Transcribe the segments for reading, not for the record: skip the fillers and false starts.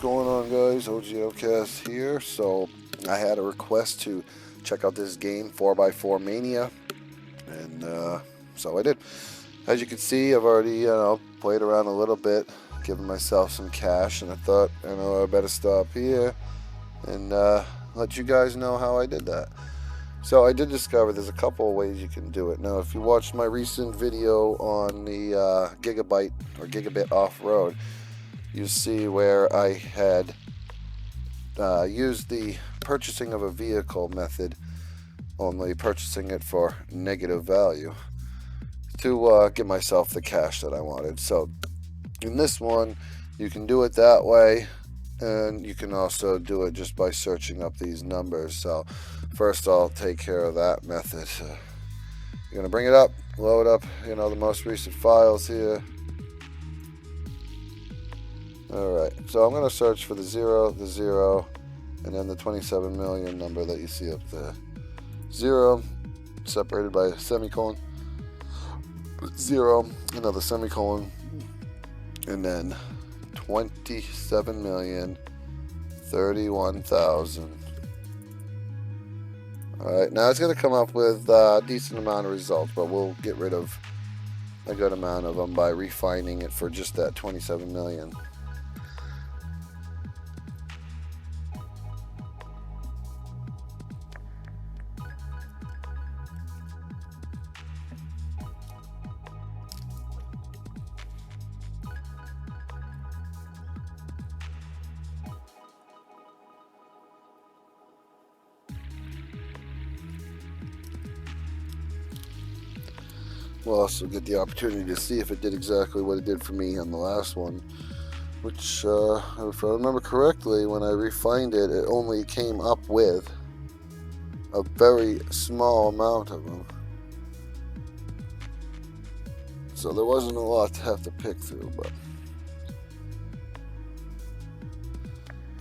going on, guys? OGLcast here. So I had a request to check out this game, 4x4 Mania, and so I did. As you can see, I've already played around a little bit, given myself some cash, and I thought I better stop here and let you guys know how I did that. So I did discover there's a couple of ways you can do it. Now, if you watched my recent video on the gigabit off-road, you see where I had used the purchasing of a vehicle method, only purchasing it for negative value, to get myself the cash that I wanted. So in this one, you can do it that way, and you can also do it just by searching up these numbers. So first I'll take care of that method. You're going to bring it up, load up the most recent files here. Alright, so I'm going to search for the 0, and then the 27 million number that you see up there. 0, separated by a semicolon. 0, another semicolon. And then 27,031,000. Alright, now it's going to come up with a decent amount of results, but we'll get rid of a good amount of them by refining it for just that 27 million. We'll also get the opportunity to see if it did exactly what it did for me on the last one, which, if I remember correctly, when I refined it, it only came up with a very small amount of them. So there wasn't a lot to have to pick through, but...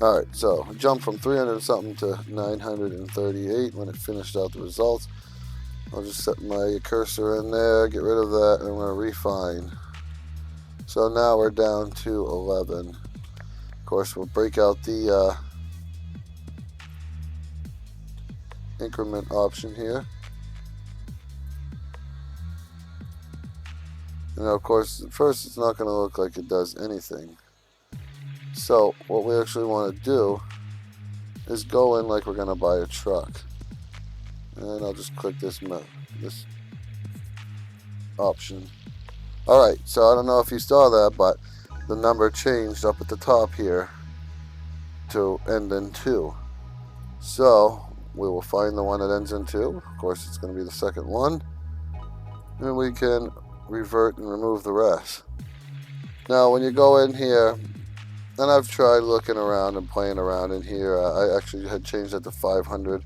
Alright, so I jumped from 300 something to 938 when it finished out the results. I'll just set my cursor in there, get rid of that, and I'm going to refine. So now we're down to 11. Of course, we'll break out the increment option here. And now, of course, at first it's not going to look like it does anything. So what we actually want to do is go in like we're going to buy a truck. And I'll just click this option. Alright, so I don't know if you saw that, but the number changed up at the top here to end in 2. So we will find the one that ends in 2. Of course, it's going to be the second one. And we can revert and remove the rest. Now, when you go in here, and I've tried looking around and playing around in here, I actually had changed that to 500.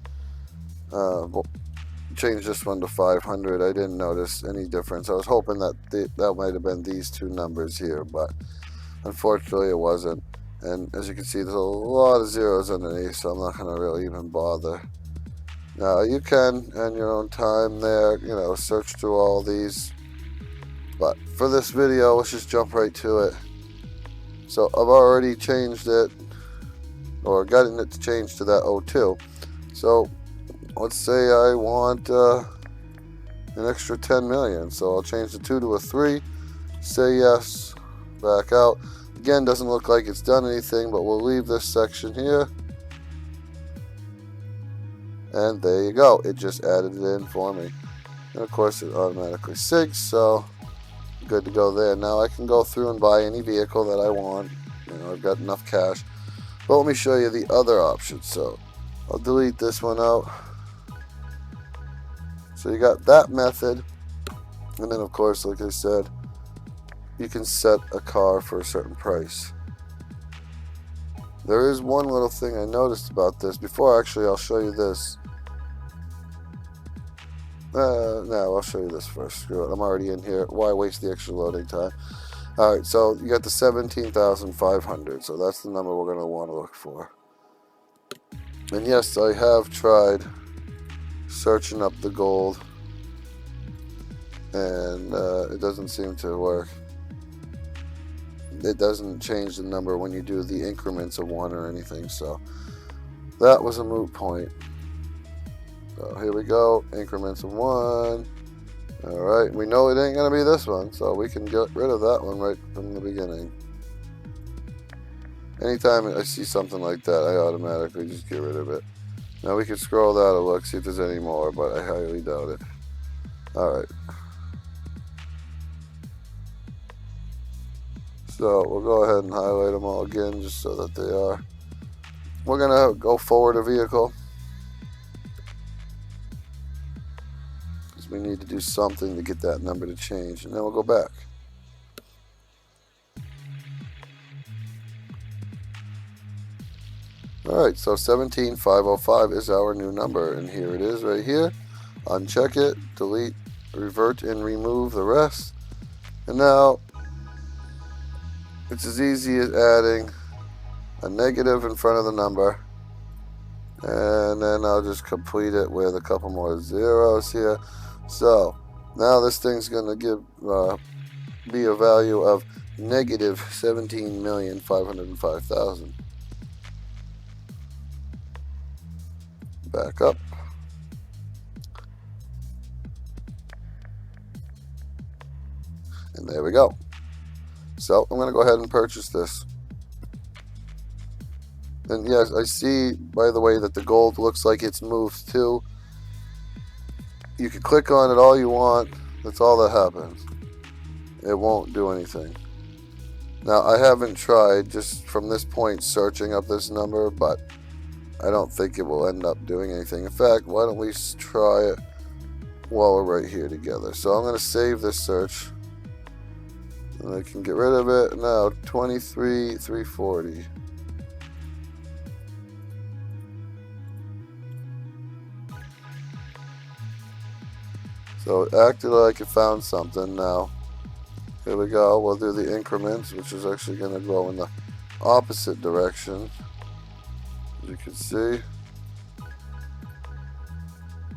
Changed this one to 500. I didn't notice any difference. I was hoping that that might have been these two numbers here, but unfortunately it wasn't. And as you can see, there's a lot of zeros underneath, so I'm not going to really even bother. Now you can, in your own time there, search through all these. But for this video, let's just jump right to it. So I've already changed it, or gotten it to change to that 02. So let's say I want an extra 10 million. So I'll change the 2 to a 3, say yes, back out. Again, doesn't look like it's done anything, but we'll leave this section here. And there you go. It just added it in for me. And of course it automatically sigs, so good to go there. Now I can go through and buy any vehicle that I want. I've got enough cash. But let me show you the other options. So I'll delete this one out. So you got that method, and then of course, like I said, you can set a car for a certain price. There is one little thing I noticed about this. Before, actually, I'll show you this. No, I'll show you this first. Screw it, I'm already in here. Why waste the extra loading time? Alright, so you got the 17,500, so that's the number we're going to want to look for. And yes, I have tried searching up the gold, and it doesn't seem to work. it doesn't change the number when you do the increments of 1 or anything. So that was a moot point. So here we go, increments of 1. Alright, we know it ain't going to be this one, so we can get rid of that one right from the beginning. Anytime I see something like that, I automatically just get rid of it. Now we can scroll that a look, see if there's any more, but I highly doubt it. Alright. So we'll go ahead and highlight them all again just so that they are. We're going to go forward a vehicle. Because we need to do something to get that number to change. And then we'll go back. Alright, so 17505 is our new number. And here it is right here. Uncheck it, delete, revert, and remove the rest. And now it's as easy as adding a negative in front of the number, and then I'll just complete it with a couple more zeros here. So now this thing's going to give be a value of negative 17,505,000. Back up. And there we go. So I'm going to go ahead and purchase this. And yes, I see, by the way, that the gold looks like it's moved too. You can click on it all you want. That's all that happens. It won't do anything. Now, I haven't tried, just from this point, searching up this number, but I don't think it will end up doing anything. In fact, why don't we try it while we're right here together. So I'm going to save this search. And I can get rid of it. Now 23,340. So it acted like it found something. Now here we go. We'll do the increments, which is actually going to go in the opposite direction, as you can see.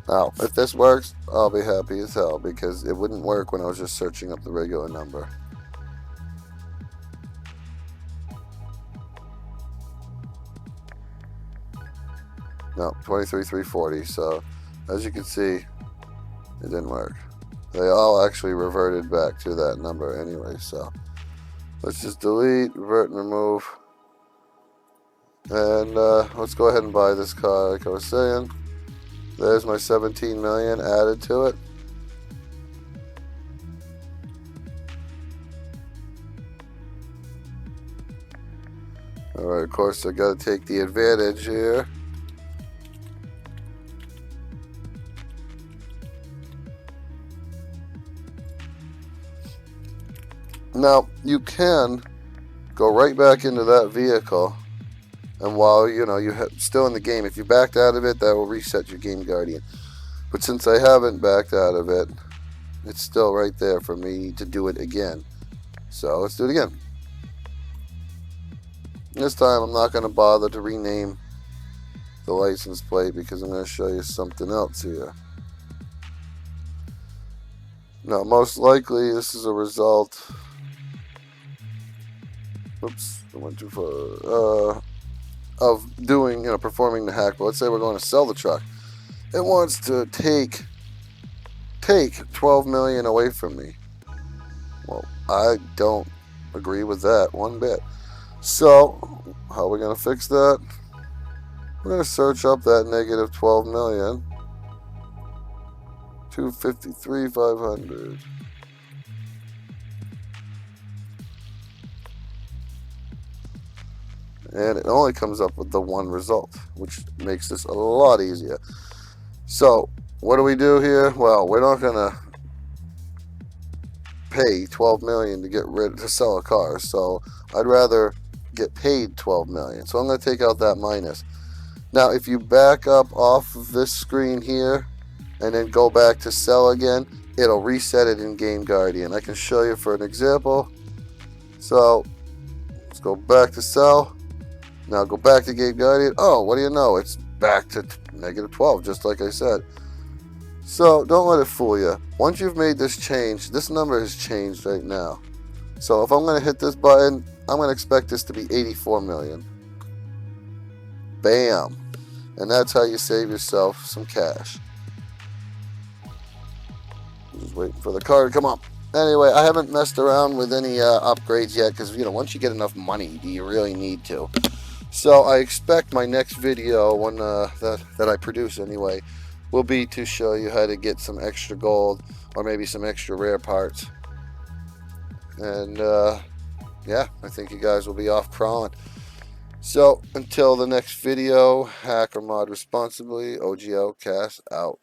Now if this works, I'll be happy as hell, because it wouldn't work when I was just searching up the regular number. No, 23,340. So as you can see, it didn't work. They all actually reverted back to that number anyway. So let's just delete, revert, and remove. And let's go ahead and buy this car like I was saying. There's my 17 million added to it. Alright, of course I gotta take the advantage here. Now, you can go right back into that vehicle, and while you're still in the game, if you backed out of it, that will reset your GameGuardian. But since I haven't backed out of it, it's still right there for me to do it again. So let's do it again. This time I'm not going to bother to rename the license plate, because I'm going to show you something else here. Now, most likely this is a result. Oops, I went too far. Of doing, performing the hack. But let's say we're going to sell the truck. It wants to take 12 million away from me. Well, I don't agree with that one bit. So, how are we going to fix that? We're going to search up that negative 12 million. 253,500. And it only comes up with the one result, which makes this a lot easier. So what do we do here? Well, we're not gonna pay 12 million to sell a car, so I'd rather get paid 12 million. So I'm going to take out that minus. Now if you back up off of this screen here and then go back to sell again, it'll reset it in GameGuardian. I can show you for an example. So let's go back to sell. Now go back to GameGuardian. Oh, what do you know? It's back to negative 12, just like I said. So don't let it fool you. Once you've made this change, this number has changed right now. So if I'm going to hit this button, I'm going to expect this to be 84 million. Bam. And that's how you save yourself some cash. Just waiting for the card to come up. Anyway, I haven't messed around with any upgrades yet because, you know, once you get enough money, do you really need to? So I expect my next video, one that I produce anyway, will be to show you how to get some extra gold or maybe some extra rare parts. And yeah, I think you guys will be off crawling. So until the next video, hack or mod responsibly. OGL cast out.